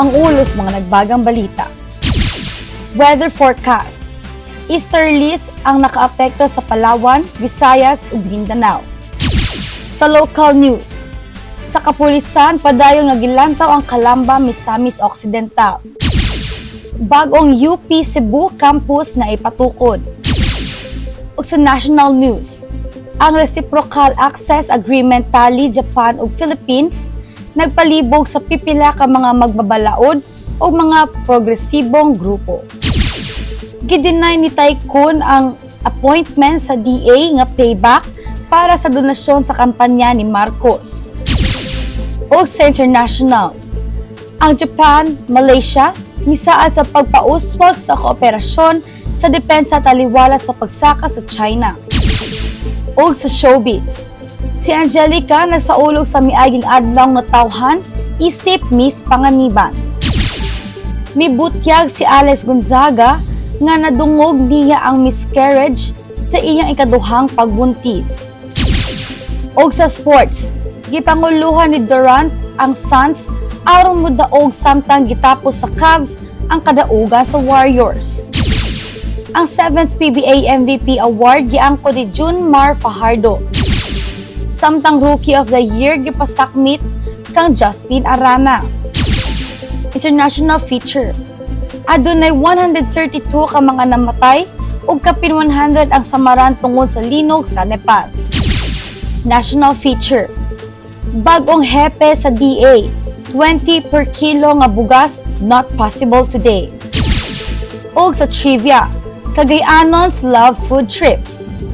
Ang ulos mga nagbagang balita. Weather forecast. Easterlies ang nakaapekto sa Palawan, Visayas ug Mindanao. Sa local news. Sa kapulisan, padayon nga gilantaw ang Calamba, Misamis Occidental. Bagong UP Cebu campus nga ipatukod. Ug sa national news, ang Reciprocal Access Agreement tali Japan ug Philippines nagpalibog sa pipila ka mga magbabalaod o mga progresibong grupo. Gidinay ni Tycoon ang appointment sa DA nga payback para sa donasyon sa kampanya ni Marcos. O sa international, ang Japan, Malaysia, misaad sa pagpauswag sa kooperasyon sa depensa taliwala sa pagsaka sa China. O sa showbiz, si Angelica nasaulog sa miaging adlaw nga tawhan isip Miss Panganiban. Mibutyag si Alex Gonzaga nga nadungog niya ang miscarriage sa iyang ikaduhang pagbuntis. Og sa sports, gipanguluhan ni Durant ang Suns aron modaog samtang gitapos sa Cavs ang kadauga sa Warriors. Ang 7th PBA MVP award giangkod ni Junmar Fajardo. Samtang Rookie of the Year gipasakmit kang Justin Arana. International feature. Adunay 132 ka mga namatay ug kapin 100 ang samaran tungod sa linog sa Nepal. National feature. Bagong hepe sa DA, 20 per kilo nga bugas, not possible today. Ug sa trivia, Cagayannons love food trips.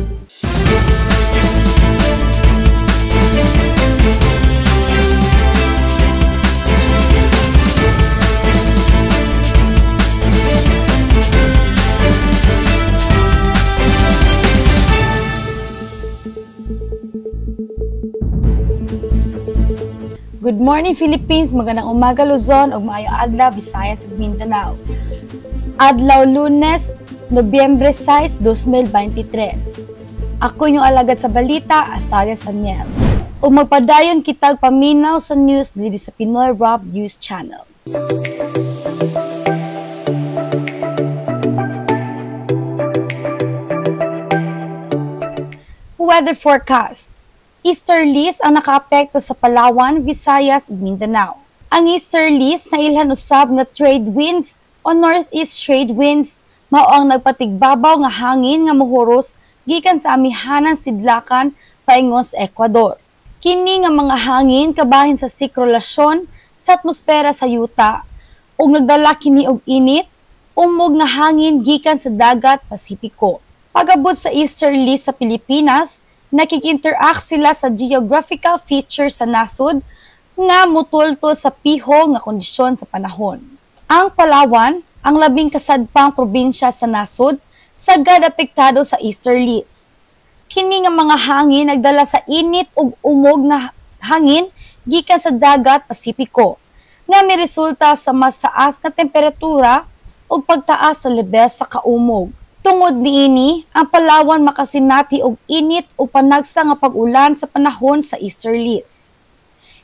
Good morning Philippines, magandang umaga Luzon ug maayong adlaw Visayas ug Mindanao. Adlaw Lunes, Nobyembre 6, 2023. Ako yung alagad sa balita, Atalia Saniel. Ug magpadayon kitag paminaw sa news diri sa Pinoy Rob News Channel. Weather forecast. Easterlies ang nakaapekto sa Palawan, Visayas ug Mindanao. Ang easterlies na ilhan usab nga trade winds o northeast trade winds mao ang nagpatigbabaw nga hangin nga mohuros gikan sa amihanan sidlakan paingon sa Ecuador. Kini nga mga hangin kabahin sa sirkulasyon sa atmosfera sa yuta ug nagdala kini og init umog nga hangin gikan sa dagat Pasipiko. Pagabot sa easterlies sa Pilipinas, nakik-interact sila sa geographical feature sa nasod nga mutulto sa piho nga kondisyon sa panahon. Ang Palawan, ang labing kasadpang probinsya sa nasod, sagad apektado sa easterlies. Kini nga mga hangin nagdala sa init ug umog nga hangin gikan sa dagat Pasipiko nga miresulta sa mas taas nga temperatura ug pagtaas sa lebel sa kaumog. Tungod niini, ang Palawan makasinati og init o panagsa nga pag-ulan sa panahon sa easterlies.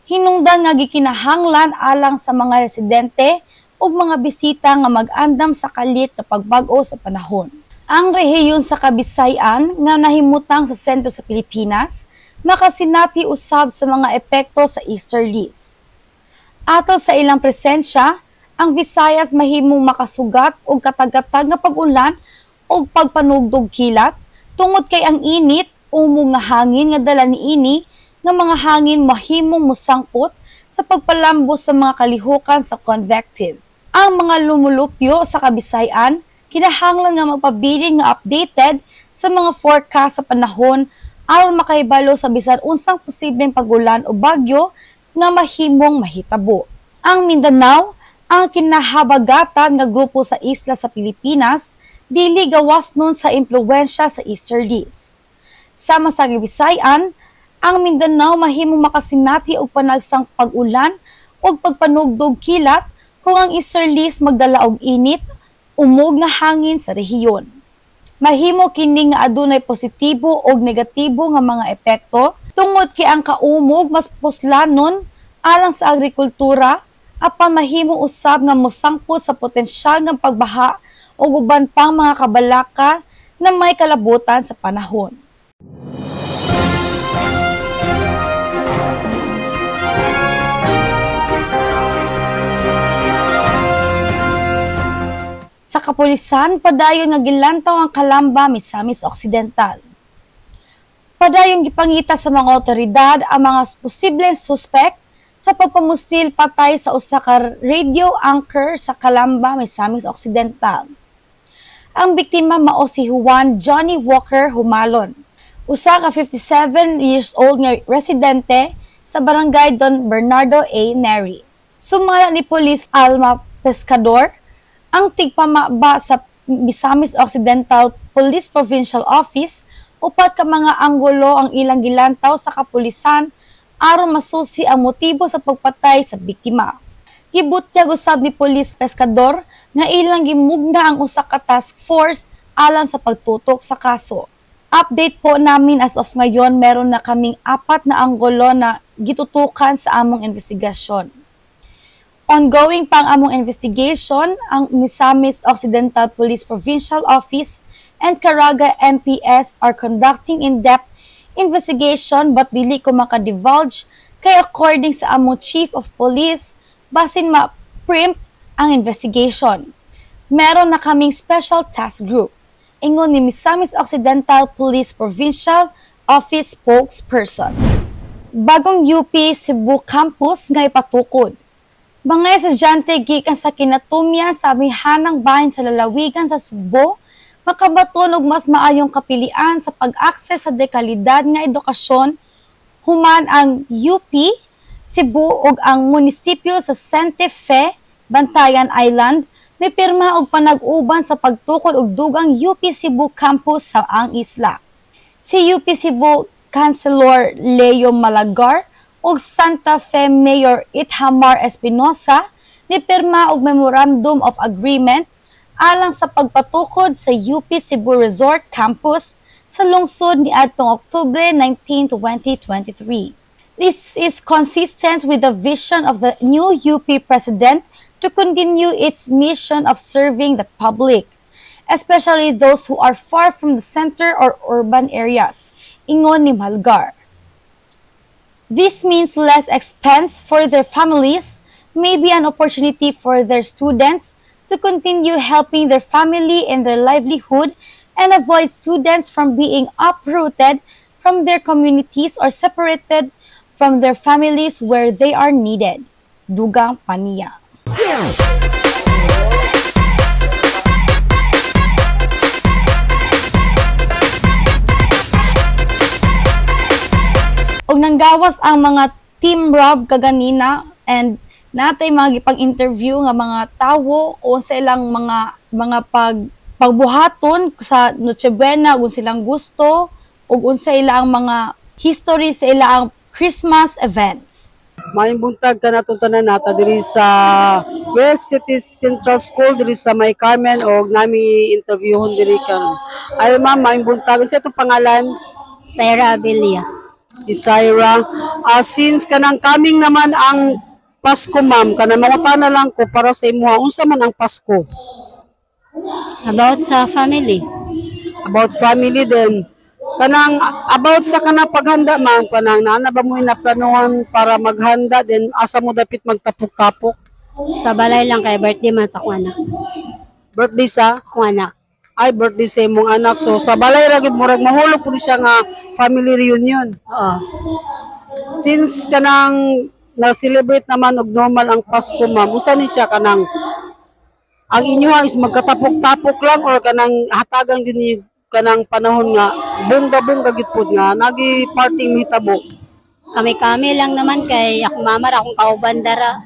Hinungdan nga gikinahanglan alang sa mga residente ug mga bisita nga mag-andam sa kalit kapag bag-o sa panahon. Ang rehiyon sa Kabisayan nga nahimutang sa sentro sa Pilipinas makasinati usab sa mga epekto sa easterlies. Ato sa ilang presensya, ang Visayas mahimong makasugat og katag-katag nga pag-ulan o pagpanugdog kilat, tungod kay ang init, umog nga hangin nga dala niini, nga mga hangin mahimong musangpot sa pagpalambos sa mga kalihukan sa convective. Ang mga lumulupyo sa Kabisayan, kinahanglan nga magpabilin nga updated sa mga forecast sa panahon aron makahibalo sa bisan unsang posibleng pagulan o bagyo nga mahimong mahitabo. Ang Mindanao, ang kinahabagatan nga grupo sa isla sa Pilipinas, dili gawas nun sa impluwensya sa easterlies. Sama sa Bisayan, ang Mindanao mahimong makasinati og panagsang pag-ulan o pagpanugdog kilat kung ang easterlies magdala og init, umog nga hangin sa rehiyon. Mahimo kini nga adunay positibo o negatibo nga mga epekto tungod kay ang kaumog mas puslanon alang sa agrikultura apan mahimo usab nga mosangpot sa potensyal nga pagbaha o uban pang mga kabalaka na may kalabutan sa panahon. Sa kapulisan, padayon nga gilantaw ang Calamba, Misamis Occidental. Padayong gipangita sa mga otoridad ang mga posibleng suspect sa pagpamusil patay sa usa ka radio anchor sa Calamba, Misamis Occidental. Ang biktima mao si Juan Johnny Walker Humalon, usa ka 57 years old nga residente sa barangay Don Bernardo A. Neri. Sumala ni Police Alma Pescador, ang tigpamaba sa Misamis Occidental Police Provincial Office, upat ka mga anggulo ang ilang gilantaw sa kapulisan aron masusi ang motibo sa pagpatay sa biktima. Gibutyag usab ni Police Pescador nga ilang gimugna ang usa ka task force alang sa pagtutok sa kaso. Update po namin as of ngayon, meron na kaming 4 na anggulo na gitutukan sa among investigasyon. Ongoing pang among investigation, ang Misamis Occidental Police Provincial Office and Caraga MPS are conducting in-depth investigation but dili ko maka-divulge kay according sa among Chief of Police, basin ma-primp ang investigation. Meron na kaming special task group, ingon ni Misamis Occidental Police Provincial Office spokesperson. Bagong UP Cebu Campus nga ipatukod. Mga estudyante gikan sa kinatumya sa amihanang bahin sa lalawigan sa Subo, makabaton og mas maayong kapilian sa pag-akses sa dekalidad nga edukasyon, human ang UP Cebu ug ang munisipyo sa Santa Fe, Bantayan Island, may pirma og panag-uban sa pagtukod og dugang UP Cebu Campus sa ang isla. Si UP Cebu Councilor Leo Malagar ug Santa Fe Mayor Ithamar Espinosa ni pirma og Memorandum of Agreement alang sa pagpatukod sa UP Cebu Resort Campus sa lungsod ni adtong Oktubre 19, 2023. This is consistent with the vision of the new UP President to continue its mission of serving the public, especially those who are far from the center or urban areas, ingon ni Malgar. This means less expense for their families, maybe an opportunity for their students to continue helping their family and their livelihood and avoid students from being uprooted from their communities or separated from their families where they are needed. Dugang Paniya. Og nanggawas ang mga Team Rob kaganina and natay mga gipag-interview nga mga tawo kung sa ilang mga pagbuhaton sa Noche Buena kung silang gusto ug unsa ilang mga history sa ilang Christmas events. Maayong buntag ka natong tanan nata diri sa West City Central School diri sa May Carmen og nami interviewon diri kan. Ay ma'am, maayong buntag. Sa itong pangalan? Sarah Abilia. Si Syra. Since kanang coming naman ang Pasko ma'am, kanang mangutana lang ko para sa imuha, unsa man ang Pasko? About sa family. About family din. Kanang about sa kanang paghanda ma'am, kanang naana ba mo naplanuhan para maghanda din asa mo dapit magtapok-tapok? Sa balay lang kay birthday man sa akong anak. Birthday sa? Akong anak. Ay, birthday sa imong anak. So, sa balay ragid murag mahulog po siya nga family reunion. Oo. Since kanang na-celebrate naman og normal ang Pasko, ma'am, usa ni siya kanang ang inyo is magkatapok-tapok lang or kanang hatagang din ni kanang panahon nga bongga-bongga gid pud nga nagi party mahitabo. Kami-kami lang naman kay akong mama ra akong kauban dara.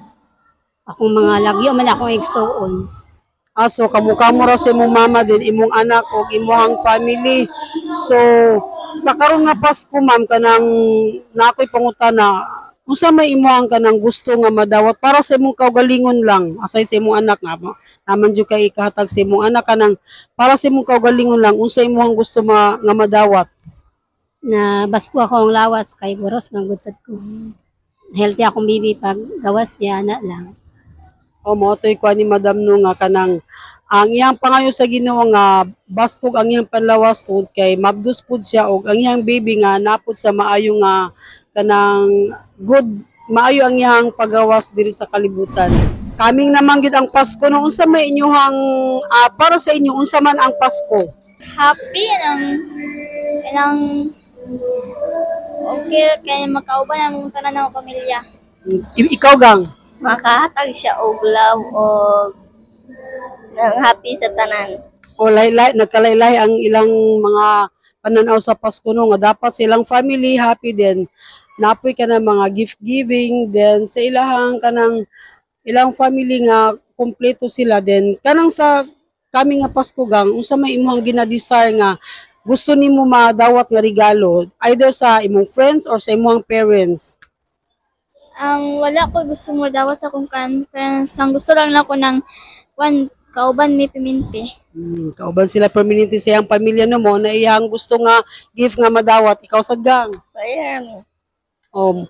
Akong mga lagyo man akong igsuon. So kamukha mo ra sa imong mama din, imong anak o imong family. So sa karon nga Pasko ma'am kanang nakoy pangutana, unsa may imong kanang gusto nga madawat para sa imong kaugalingon lang aside sa imong anak nga naman jud kay ikahatag sa imong anak kanang para sa imong kaugalingon lang unsa imong gusto nga madawat? Na baspo akong lawas kay buros man gud sad ko. Healthy akong bibi pag gawas niya ana lang. O mo to'y kuha ni Madam no nga kanang ang iyang pangayo sa Ginoo nga baskog ang iyang panlawas tungod kay mabdus pud siya og ang iyang baby nga napod sa maayo nga kanang good maayo ang iyang pagawas diri sa kalibutan. Kaming naman gid ang Pasko no unsa may inyong para sa inyo unsa man ang Pasko? Happy ang okay kay makauban ang tanan ng pamilya. Ikaw gang Makahatag siya og love og happy sa tanan. o laylay nagkalaylay ang ilang mga pananaw sa Pasko no nga dapat silang family happy din napoy ka na mga gift giving then sa ilang family nga kumpleto sila then kanang sa kami nga Pasko gang unsa may imong ginadesire nga gusto nimo madawat nga regalo either sa imong friends or sa imong parents. Ang wala ko gusto mo dawat akong conference. Ang gusto lang ako ng kauban may piminti. Kauban sila permanente sa iyang pamilya no mo na iyang gusto nga gift nga madawat ikaw sad gang. Kaya mi Um,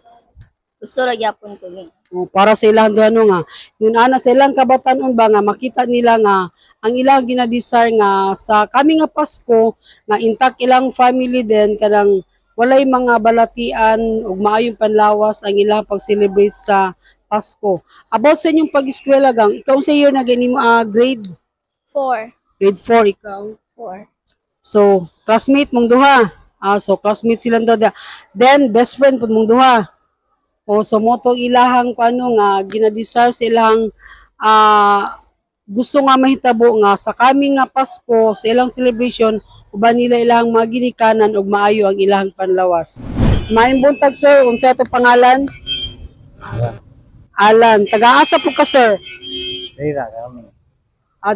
gusto ra gyapon ko ni. para sa ilang ano nga yun ana sa ilang kabatanon ba nga makita nila nga ang ilang ginadesire nga sa kami nga Pasko nga intact ilang family din kanang walay mga balatian ug maayong panlawas ang ilang pag-celebrate sa Pasko. About sa inyong pag-eskwela gang ikaw sa year na ganimo grade 4. 4 ikaw. 4. So classmate mong duha. So classmate silang duha. Then best friend pud mong duha. O so mo tong ilahang ano nga ginadesire sa ilang gusto nga mahitabo nga sa kami nga Pasko sa ilang celebration uban nila ilang mga ginikanan ug maayo ang ilang panlawas. Maayong buntag sir, unsa ato pangalan? Alan. Taga-asa po ka sir? Rira kami.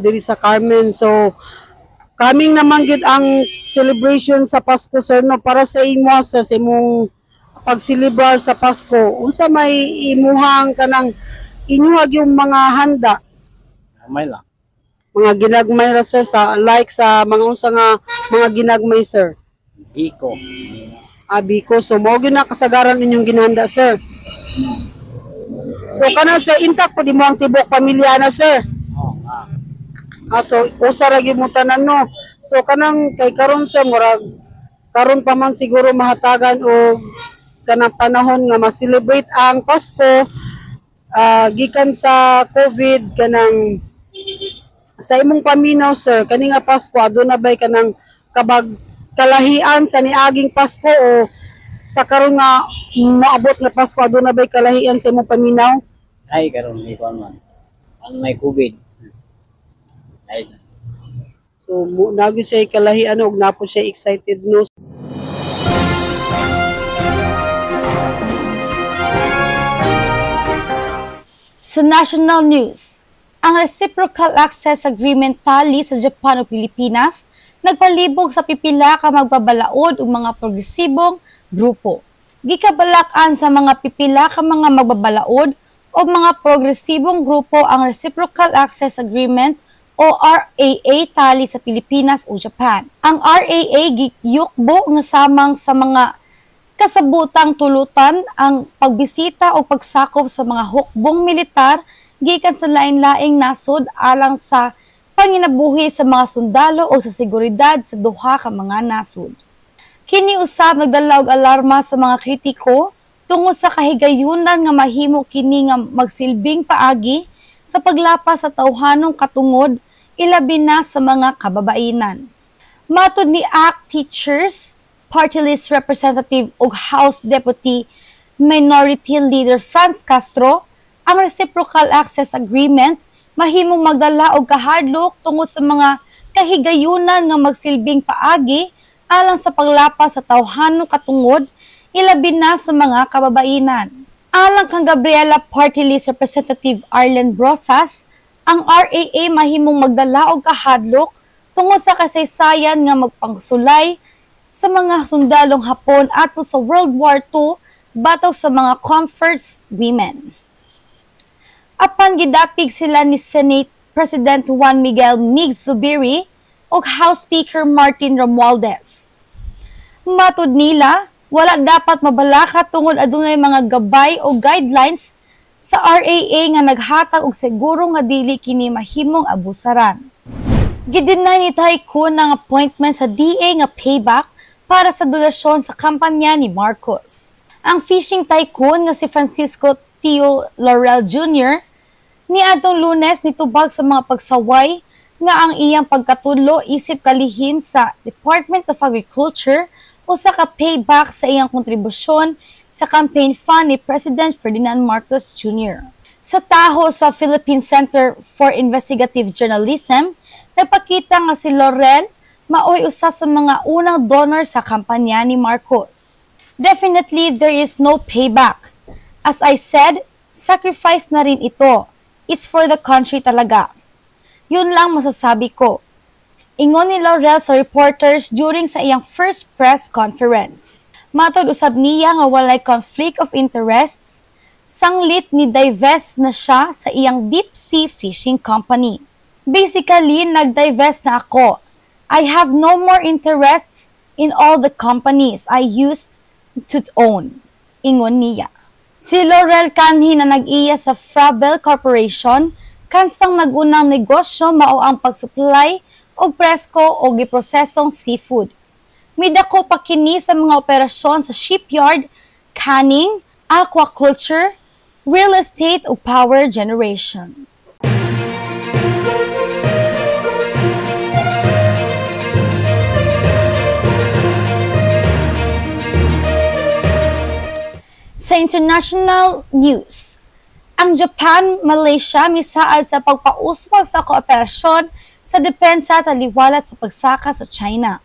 Diri sa Carmen. So kaming naman gid ang celebration sa Pasko sir no para sa imo sir sa imong pag-celebrar sa Pasko. Unsa may imuhang kanang inyuhag yung mga handa? Amay lang. Mga ginagmay ra sir sa like sa mga unsa nga mga ginagmay sir. Biko. Biko so mo gyud na kasagaran inyong ginhanda sir. So kana sa intact pud mo ang tibok pamilya na sir. So usa ra gyud mo tanan no. So kanang kay karon sir murag karon pa man siguro mahatagan og kanang panahon nga ma-celebrate ang Pasko gikan sa COVID kanang sa imong paminaw sir kani nga Pasko aduna bay kanang kabag kalahian sa niaging Pasko o sa karon nga moabot nga Pasko aduna bay kalahian sa imong paminaw? Ay, karon ni kuan man. Ang may COVID. Ay, So nagyud siya kalahian og napo siya excited no. Sa national news, ang Reciprocal Access Agreement tali sa Japan o Pilipinas nagpalibog sa pipila ka magbabalaod ug mga progresibong grupo. Gikabalakan sa mga pipila ka mga magbabalaod o mga progresibong grupo ang Reciprocal Access Agreement o RAA tali sa Pilipinas o Japan. Ang RAA giyukbo nga samang sa mga kasabutang tulutan ang pagbisita o pagsakop sa mga hukbong militar gikan sa lain-laing nasod alang sa panginabuhi sa mga sundalo o sa seguridad sa duha ka mga nasod. Kini usab nagdala og alarma sa mga kritiko tungod sa kahigayunan nga mahimo kini nga magsilbing paagi sa paglapas sa tawhanong katungod ilabi na sa mga kababainan. Matud ni ACT Teachers Party List Representative ug House Deputy Minority Leader Franz Castro, ang Reciprocal Access Agreement mahimong magdala og kahadlok tungod sa mga kahigayunan nga magsilbing paagi alang sa paglapas sa tawhanong katungod ilabi na sa mga kababainan. Alang kang Gabriela Party List Representative Arlen Brosas, ang RAA mahimong magdala og kahadlok tungod sa kasaysayan nga magpangsulay sa mga sundalong Hapon ato sa World War II bataw sa mga comforts women. Apan gidapig sila ni Senate President Juan Miguel Mig Zubiri ug House Speaker Martin Romualdez. Matud nila, wala dapat mabalaka tungod adunay mga gabay o guidelines sa RAA nga naghatag og siguro nga dili kini mahimong abusaran. Gidinay ni Tycoon ang appointment sa DA nga payback para sa donasyon sa kampanya ni Marcos. Ang fishing tycoon nga si Francisco Tio Laurel Jr. niadtong Lunes nitubag sa mga pagsaway nga ang iyang pagkatulo isip kalihim sa Department of Agriculture o sa ka-payback sa iyang kontribusyon sa campaign fund ni President Ferdinand Marcos Jr. Sa taho sa Philippine Center for Investigative Journalism, nagpakita nga si Laurel maoy usa sa mga unang donor sa kampanya ni Marcos. Definitely, there is no payback. As I said, sacrifice na rin ito. It's for the country talaga. Yun lang masasabi ko. Ingon ni Laurel sa reporters during sa iyang first press conference. Matod usab niya nga walay conflict of interests, sanglit ni divest na siya sa iyang deep sea fishing company. Basically, nag-divest na ako. I have no more interests in all the companies I used to own. Ingon niya. Si Laurel kanhi na nag-iya sa Frabel Corporation, kansang nagunang negosyo mao ang pag-supply og presko o giprosesong seafood. Midako pa kini sa mga operasyon sa shipyard, canning, aquaculture, real estate ug power generation. Sa international news, ang Japan, Malaysia misaad sa pagpauswag sa kooperasyon sa depensa taliwalat sa pagsaka sa China.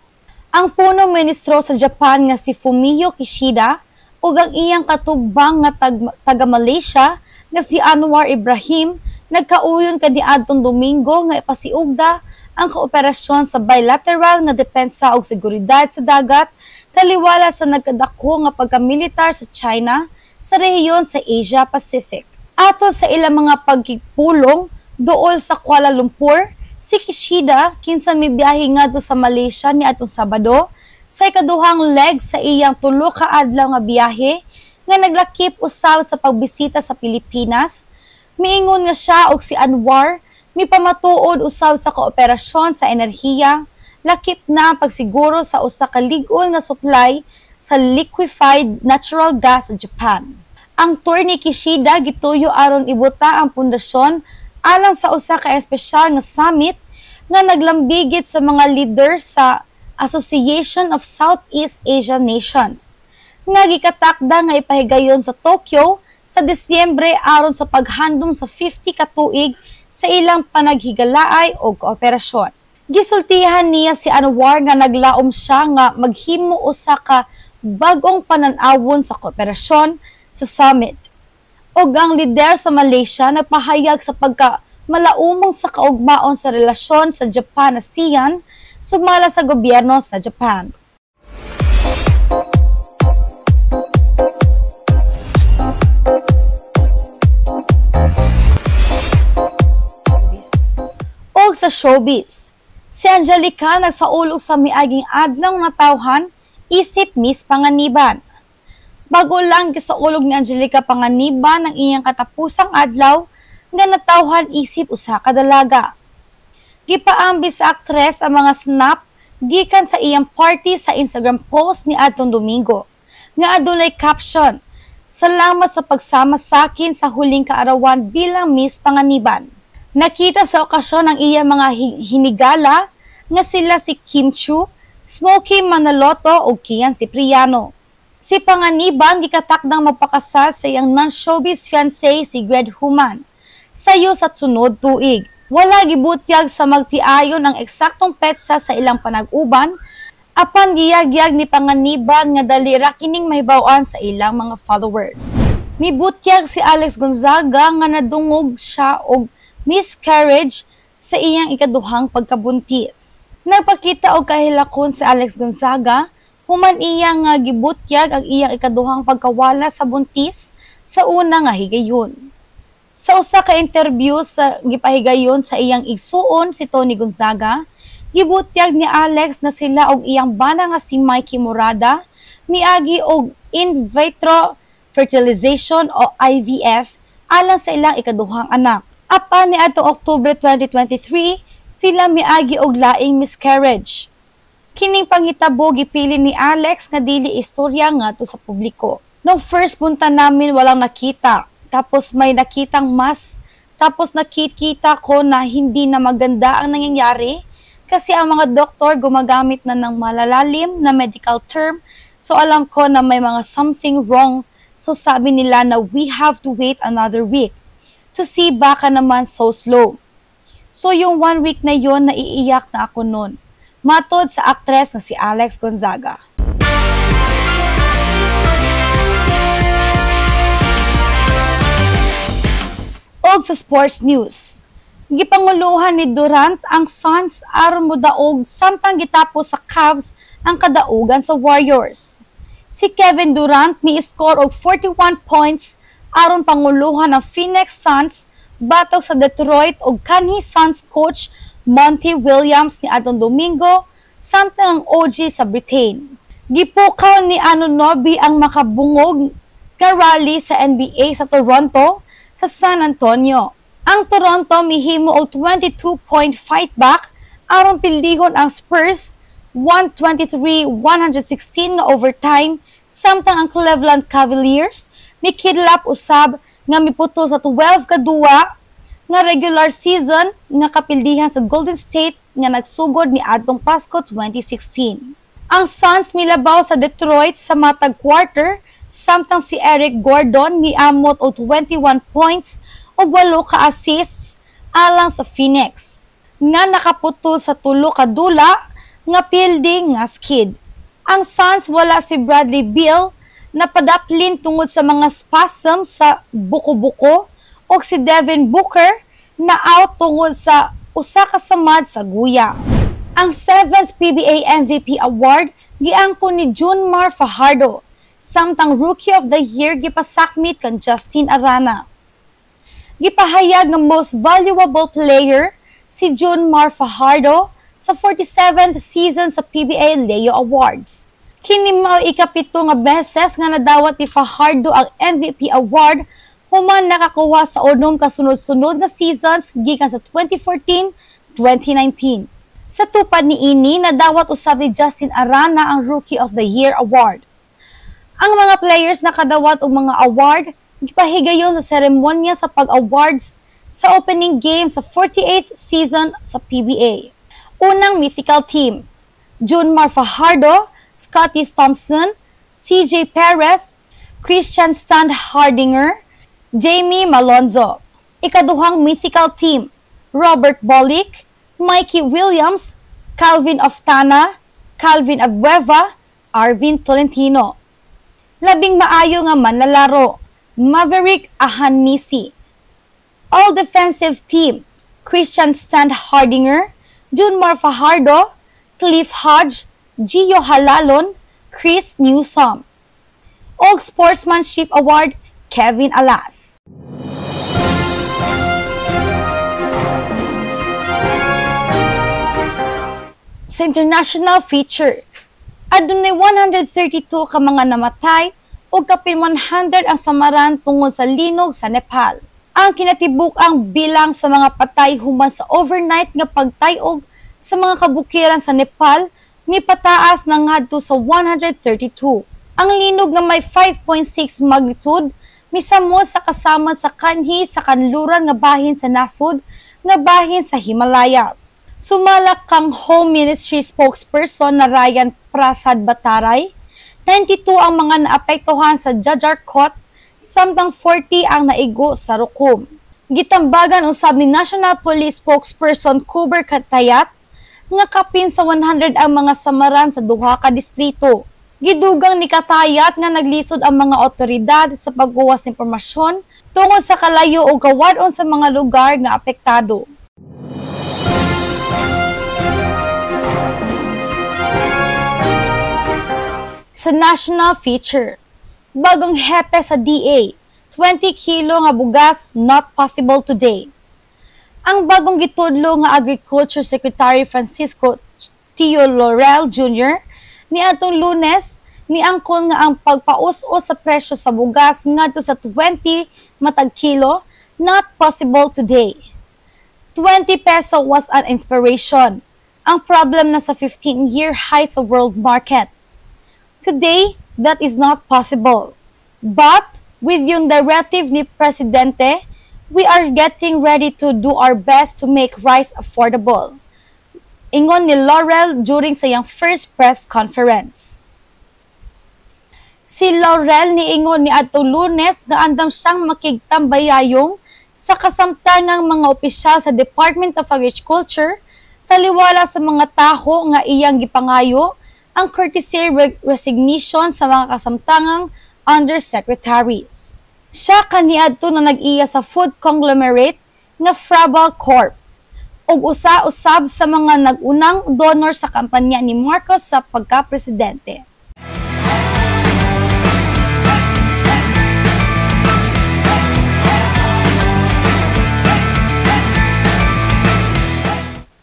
Ang punong ministro sa Japan nga si Fumio Kishida ug ang iyang katugbang nga taga-Malaysia nga si Anwar Ibrahim nagkauyon kaniadtong Domingo nga ipasiugda ang kooperasyon sa bilateral nga depensa ug seguridad sa dagat taliwala sa nagkadako nga pagkamilitar sa China sa rehiyon sa Asia Pacific. Ato sa ilang mga pagkipulong dool sa Kuala Lumpur, si Kishida kinsa mibiyahe ngadto sa Malaysia niadtong Sabado sa ikaduhang leg sa iyang tulo ka adlaw nga biyahe nga naglakip usab sa pagbisita sa Pilipinas. Miingon nga siya og si Anwar mipamatuod usab sa kooperasyon sa enerhiya, lakip na ang pagsiguro sa usa ka lig-ol nga supply sa liquefied natural gas sa Japan. Ang tour ni Kishida gituyo aron ibuta ang pundasyon alang sa usa ka espesyal nga summit nga naglambigit sa mga leader sa Association of Southeast Asian Nations nga gikatakda nga ipahigayon sa Tokyo sa Disyembre aron sa paghandom sa 50 ka tuig sa ilang panaghigalaay o kooperasyon. Gisultihan niya si Anwar nga naglaom siya nga maghimo usa ka bagong panan-awon sa kooperasyon sa summit. Og ang lider sa Malaysia nagpahayag sa pagka-malaumong sa kaugmaon sa relasyon sa Japan-ASEAN sumala sa gobyerno sa Japan. Og sa showbiz, si Angelica nagsaulog sa miaging adlaw nga tawhan isip Miss Panganiban. Bago lang gisaulog ni Angelica Panganiban ang iyang katapusang adlaw nga natawhan isip usa ka dalaga. Gipaambi sa aktres ang mga snap gikan sa iyang party sa Instagram post ni adtong Domingo nga adunay caption, "Salamat sa pagsama sa akin sa huling kaarawan bilang Miss Panganiban." Nakita sa okasyon ang iyang mga hinigala nga sila si Kim Chu, Smokey Manaloto o Kian Cipriano. Si Panganiban gikatakdang magpakasal sa iyang non-showbiz fiancé si Gred Human sayo sa sunod tuig. Wala gibutyag sa magtiayon ang eksaktong petsa sa ilang panag-uban apan giyagyag ni Panganiban nga dali ra kining mahibaw-an sa ilang mga followers. Mibutyag si Alex Gonzaga nga nadungog siya og miscarriage sa iyang ikaduhang pagkabuntis. Nagpakita og kahilakon si Alex Gonzaga human iya nga gibutyag ang iyang ikaduhang pagkawala sa buntis sa una nga higayon. Sa usa ka interview sa gipahigayon sa iyang igsuon si Tony Gonzaga, gibutyag ni Alex na sila og iyang bana nga si Mikey Morada miagi og in vitro fertilization o IVF alang sa ilang ikaduhang anak. Apan ni atong October 2023, sila miagi og laing miscarriage. Kining panghitabo gipili ni Alex nga dili istorya ngadto sa publiko. Nung first punta namin walang nakita, tapos may nakitang mas, tapos nakikita ko na hindi na maganda ang nangyayari kasi ang mga doktor gumagamit na ng malalalim na medical term, so alam ko na may mga something wrong. So sabi nila na we have to wait another week to see baka naman so slow. So yung 1 week na yon naiiyak na ako nun. Matod sa actress na si Alex Gonzaga. Og sa sports news, gipanguluhan ni Durant ang Suns aron modaog samtang gitapos sa Cavs ang kadaugan sa Warriors. Si Kevin Durant mi-score og 41 points aron panguluhan ang Phoenix Suns batok sa Detroit og kanhi Suns coach Monty Williams ni adtong Domingo samtang ang OG sa Britain. Gipukaw ni Anunoby ang makabungog nga rally sa NBA sa Toronto sa San Antonio. Ang Toronto mihimo og 22-point fight back aron pildihon ang Spurs 123-116 nga overtime samtang ang Cleveland Cavaliers mikidlap usab nga miputo sa 12 ka duwa nga regular season nga kapildihan sa Golden State nga nagsugod ni adtong Pasko 2016. Ang Suns milabaw sa Detroit sa matag quarter samtang si Eric Gordon miamot og 21 points o 8 ka assists alang sa Phoenix nga nakaputo sa 3 ka dula nga fielding nga skid. Ang Suns wala si Bradley Beal na padaplin tungod sa mga spasm sa buko-buko o si Devin Booker na out tungod sa usa ka samad sa guya. Ang 7th PBA MVP award giangkon ni Junmar Fajardo samtang Rookie of the Year gipasakmit kan Justin Arana. Gipahayag nga most valuable player si Junmar Fajardo sa 47th season sa PBA Leo Awards. Kini mao ikapito nga beses nga nadawat ni Fajardo ang MVP award human nakakuha sa 6 kasunod-sunod nga seasons gikan sa 2014-2019. Sa tupad ni ini nadawat usab ni Justin Arana ang Rookie of the Year award. Ang mga players nakadawat og mga award gipahigayon sa seremonya sa pag-awards sa opening game sa 48th season sa PBA. Unang mythical team, Junmar Fajardo, Scottie Thompson, CJ Perez, Christian Standhardinger, Jamie Malonzo. Ikaduhang mythical team, Robert Bolick, Mikey Williams, Calvin Oftana, Calvin Abueva, Arvin Tolentino. Labing maayo nga manlalaro, Maverick Ahanisi. All defensive team, Christian Standhardinger, Junmar Fajardo, Cliff Hodge, Gio Halalon, Chris Newsom. Og Sportsmanship Award, Kevin Alas. Sa international feature, adunay 132 ka mga namatay ug kapin 100 ang samaran tungod sa linog sa Nepal. Ang kinatibuk-ang bilang sa mga patay human sa overnight nga pagtayog sa mga kabukiran sa Nepal mipataas na ngadto sa 132. Ang linog nga may 5.6 magnitude misamo sa kasama sa kanhi sa kanluran nga bahin sa nasod nga bahin sa Himalayas. Sumalak kang Home Ministry spokesperson na Ryan Prasad Bataray, 92 ang mga naapektuhan sa Jajarkot, samtang 40 ang naigo sa Rukum. Gitambagan usab ni National Police spokesperson Kuber Katayat nga kapin sa 100 ang mga samaran sa duha ka distrito. Gidugang ni Katayat nga naglisod ang mga otoridad sa pagguwas impormasyon tungod sa kalayo o kawadon sa mga lugar nga apektado. Sa national feature, bagong hepe sa DA, 20 kilo nga bugas not possible today. Ang bagong gitudlo nga Agriculture Secretary Francisco Tio Laurel Jr. ni atong Lunes Niangkon nga ang pagpaus-us sa presyo sa bugas ngadto sa 20 matag kilo not possible today. 20 peso was an inspiration. Ang problem na sa 15-year high sa world market. Today, that is not possible. But with yung directive ni Presidente, we are getting ready to do our best to make rice affordable. Ingon ni Laurel during sa iyang first press conference. Si Laurel niingon ni adtong Lunes nga andam siyang makigtambayayong sa kasamtangang mga opisyal sa Department of Agriculture taliwala sa mga taho nga iyang gipangayo ang courtesy resignation sa mga kasamtangang undersecretaries. Siya kaniadto na nag-iya sa food conglomerate nga Frabel Corp ug usa-usab sa mga nag-unang donor sa kampanya ni Marcos sa pagka-presidente.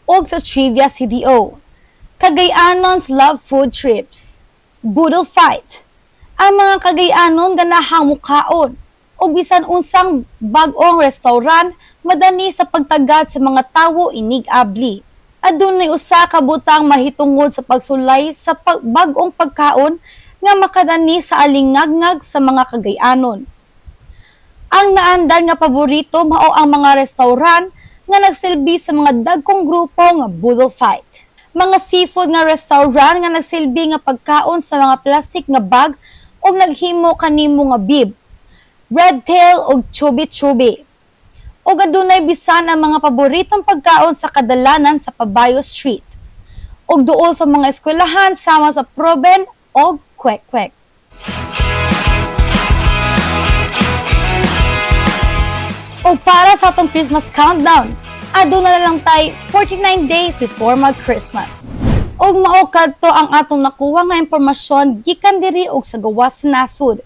Og sa Trivia CDO, Cagayanons love food trips, budol fight. Ang mga Cagayanon ganahang mukaon og bisan unsang bag-ong restaurant madani sa pagtagad sa mga tawo inig abli. Adunay usa ka butang mahitungod sa pagsulay sa bag-ong pagkaon nga makadani sa alingagngag sa mga Cagayanon. Ang naandan nga paborito mao ang mga restaurant nga nagsilbi sa mga dagkong grupo nga budol fight. Mga seafood nga restaurant nga nagsilbi nga pagkaon sa mga plastic nga bag o naghimo kanimo nga bib, red tail o chubi-chubi. O adunay bisan ang mga paboritong pagkaon sa kadalanan sa Pabayo Street. O duol sa mga eskwelahan sama sa Proben o Kwek-Kwek. O para sa atong Christmas countdown, aduna na lang tay 49 days before mag-Christmas. Og mao kadto ang atong nakuha nga impormasyon gikan diri og sa gawas sa nasud.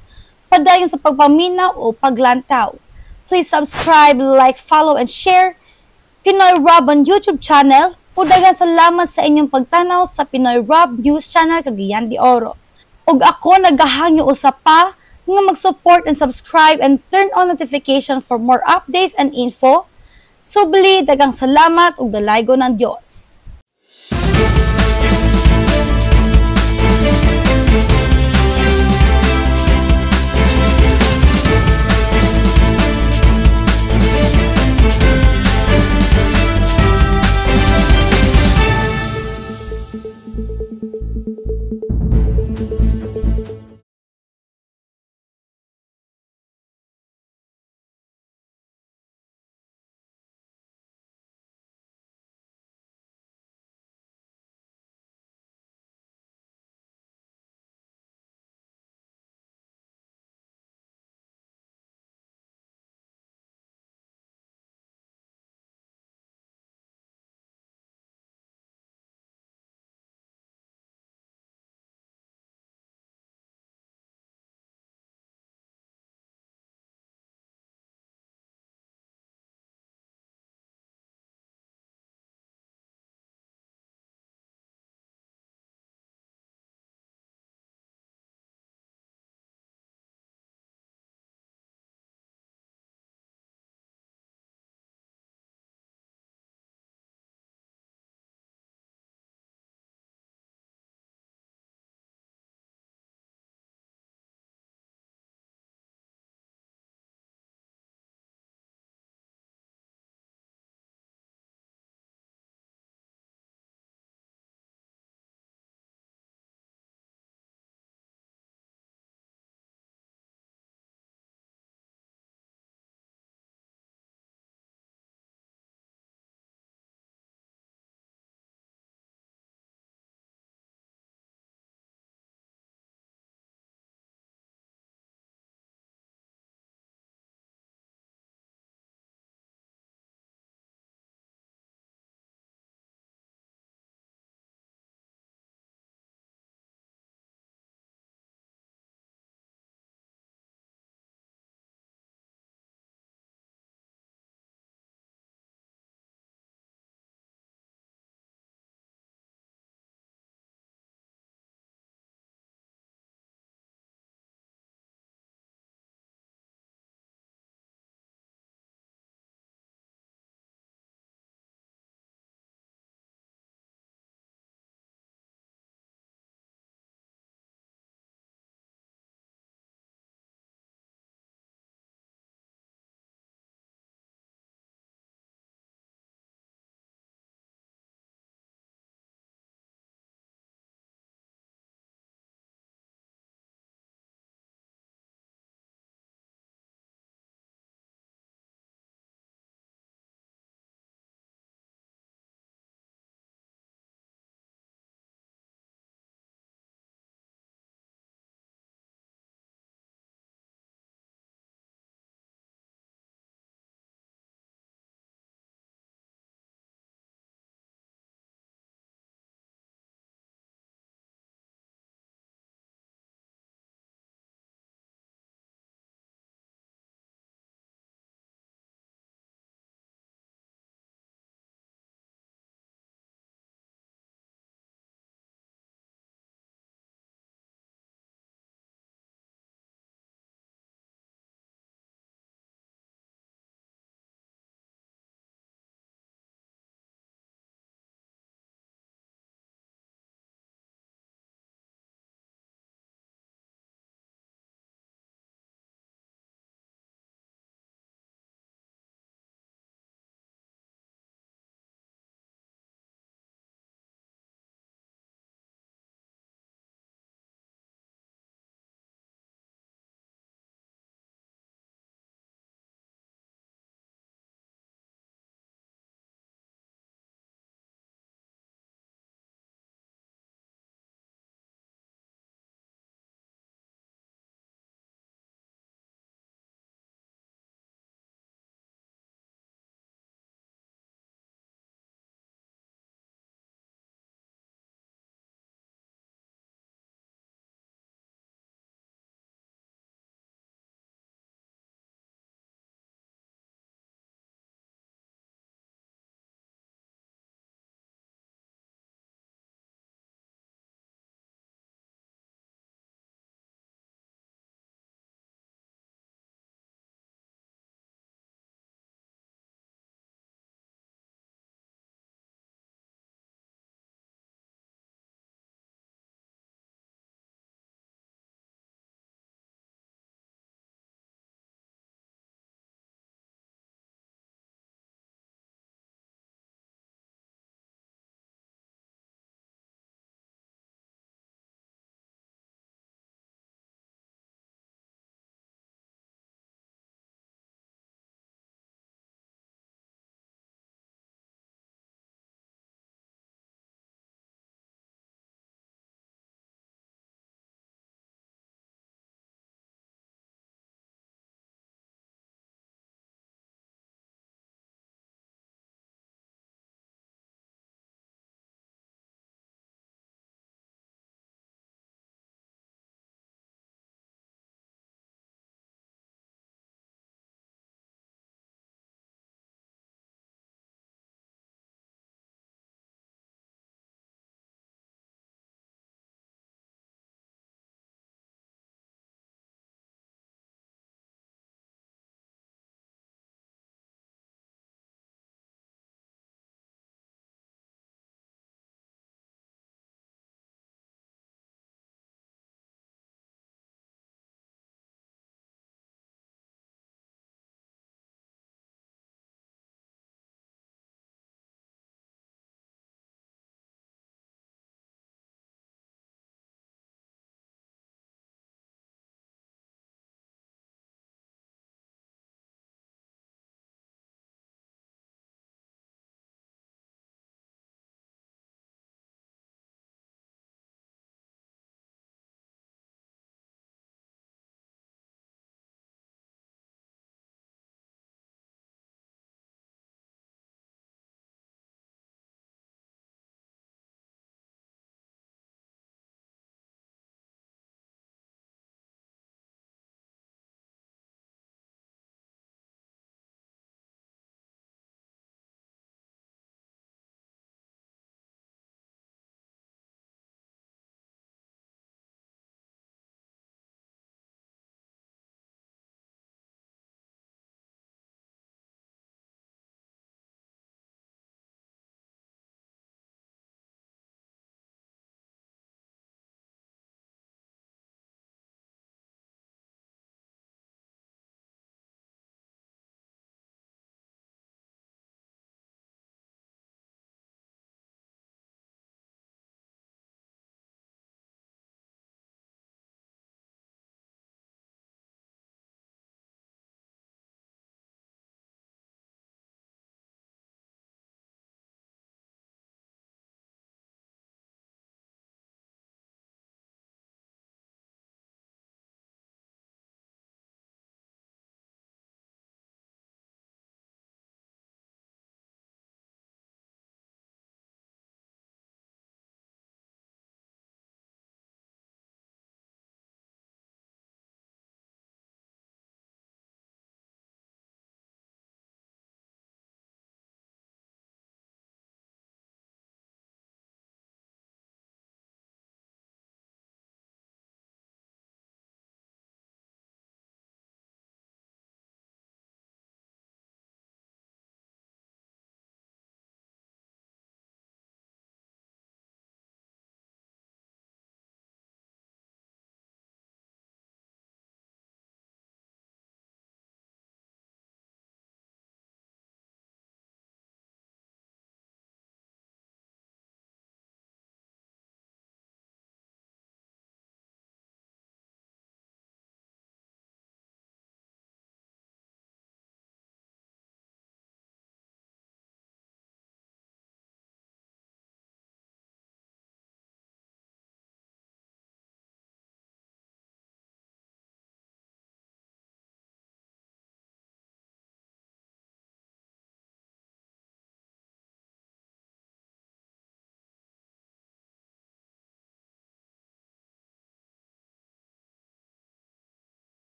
Padayon sa pagpaminaw o paglantaw. Please subscribe, like, follow, and share Pinoy Rob on YouTube channel. O daghang salamat sa inyong pagtanaw sa Pinoy Rob News Channel Cagayan de Oro. Og ako nagahangyo usap pa nga mag-support and subscribe and turn on notification for more updates and info. Subli, daghang salamat ug dalaygo ng Dios.